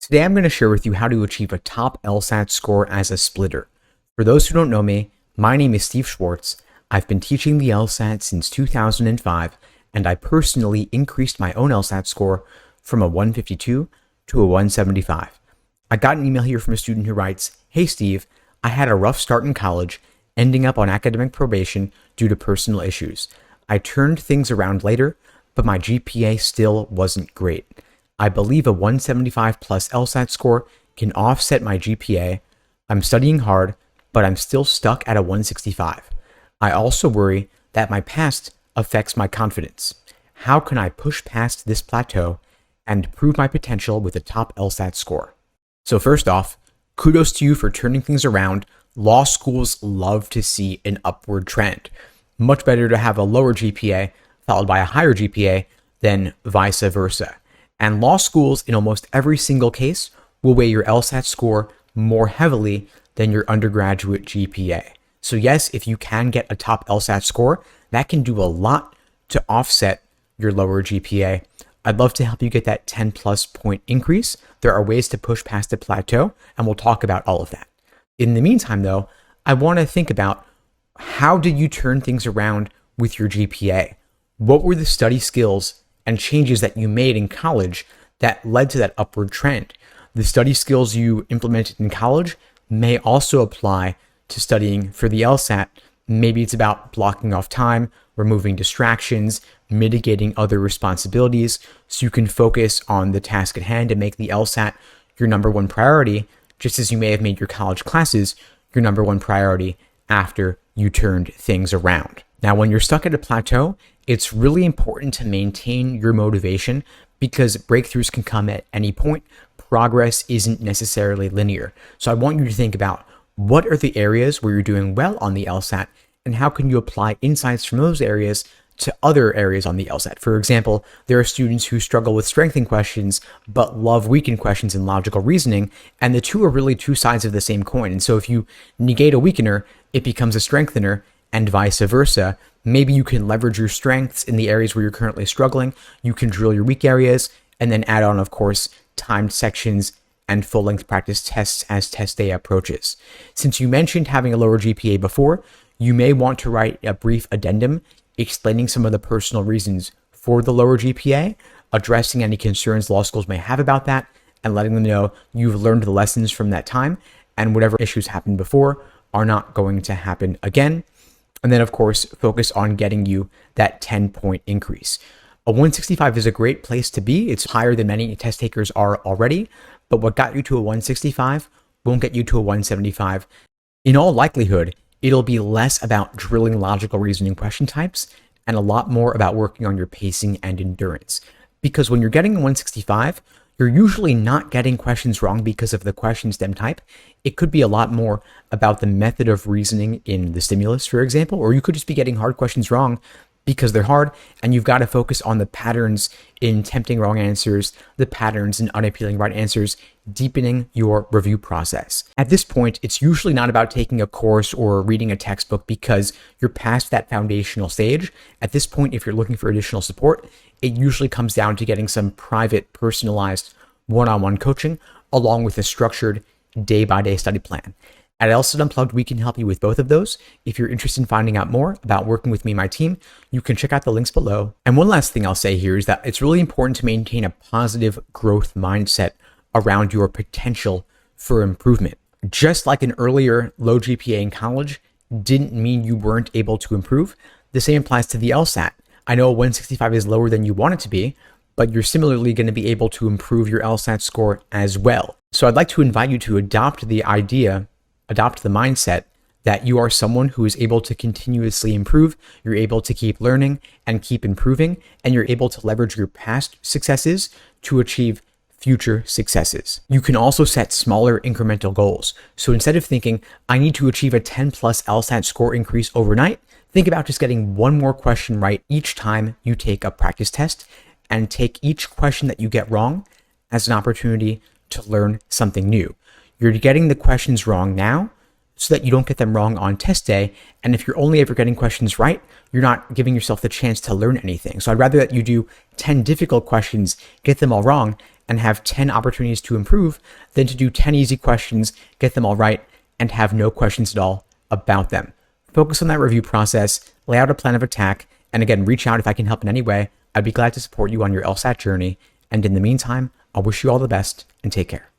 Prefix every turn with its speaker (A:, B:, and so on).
A: Today I'm going to share with you how to achieve a top LSAT score as a splitter. For those who don't know me, my name is Steve Schwartz. I've been teaching the LSAT since 2005, and I personally increased my own LSAT score from a 152 to a 175. I got an email here from a student who writes, "Hey Steve, I had a rough start in college, ending up on academic probation due to personal issues. I turned things around later, but my GPA still wasn't great. I believe a 175 plus LSAT score can offset my GPA. I'm studying hard, but I'm still stuck at a 165. I also worry that my past affects my confidence. How can I push past this plateau and prove my potential with a top LSAT score?" So first off, kudos to you for turning things around. Law schools love to see an upward trend. Much better to have a lower GPA followed by a higher GPA than vice versa. And law schools, in almost every single case, will weigh your LSAT score more heavily than your undergraduate GPA. So yes, if you can get a top LSAT score, that can do a lot to offset your lower GPA. I'd love to help you get that 10 plus point increase. There are ways to push past the plateau, and we'll talk about all of that. In the meantime, though, I want to think about, how did you turn things around with your GPA? What were the study skills and changes that you made in college that led to that upward trend? The study skills you implemented in college may also apply to studying for the LSAT. Maybe it's about blocking off time, removing distractions, mitigating other responsibilities so you can focus on the task at hand and make the LSAT your number one priority, just as you may have made your college classes your number one priority after you turned things around. Now, when you're stuck at a plateau, it's really important to maintain your motivation because breakthroughs can come at any point. Progress isn't necessarily linear. So I want you to think about, what are the areas where you're doing well on the LSAT and how can you apply insights from those areas to other areas on the LSAT? For example, there are students who struggle with strengthening questions but love weakened questions in logical reasoning, and the two are really two sides of the same coin. And so if you negate a weakener, it becomes a strengthener, and vice versa. Maybe you can leverage your strengths in the areas where you're currently struggling. You can drill your weak areas and then add on, of course, timed sections and full-length practice tests as test day approaches. Since you mentioned having a lower GPA before, you may want to write a brief addendum explaining some of the personal reasons for the lower GPA, addressing any concerns law schools may have about that, and letting them know you've learned the lessons from that time and whatever issues happened before are not going to happen again. And then, of course, focus on getting you that 10-point increase. A 165 is a great place to be. It's higher than many test takers are already, but what got you to a 165 won't get you to a 175. In all likelihood, it'll be less about drilling logical reasoning question types and a lot more about working on your pacing and endurance. Because when you're getting a 165, you're usually not getting questions wrong because of the question stem type. It could be a lot more about the method of reasoning in the stimulus, for example, or you could just be getting hard questions wrong because they're hard, and you've got to focus on the patterns in tempting wrong answers, the patterns in unappealing right answers, deepening your review process. At this point, it's usually not about taking a course or reading a textbook because you're past that foundational stage. At this point, if you're looking for additional support, it usually comes down to getting some private, personalized one-on-one coaching along with a structured day-by-day study plan. At LSAT Unplugged, we can help you with both of those. If you're interested in finding out more about working with me and my team, you can check out the links below. And one last thing I'll say here is that it's really important to maintain a positive growth mindset around your potential for improvement. Just like an earlier low GPA in college didn't mean you weren't able to improve, the same applies to the LSAT. I know a 165 is lower than you want it to be, but you're similarly going to be able to improve your LSAT score as well. So I'd like to invite you to adopt the mindset that you are someone who is able to continuously improve, you're able to keep learning and keep improving, and you're able to leverage your past successes to achieve future successes. You can also set smaller incremental goals. So instead of thinking, I need to achieve a 10 plus LSAT score increase overnight, think about just getting one more question right each time you take a practice test, and take each question that you get wrong as an opportunity to learn something new. You're getting the questions wrong now so that you don't get them wrong on test day. And if you're only ever getting questions right, you're not giving yourself the chance to learn anything. So I'd rather that you do 10 difficult questions, get them all wrong, and have 10 opportunities to improve than to do 10 easy questions, get them all right, and have no questions at all about them. Focus on that review process, lay out a plan of attack, and again, reach out if I can help in any way. I'd be glad to support you on your LSAT journey. And in the meantime, I'll wish you all the best and take care.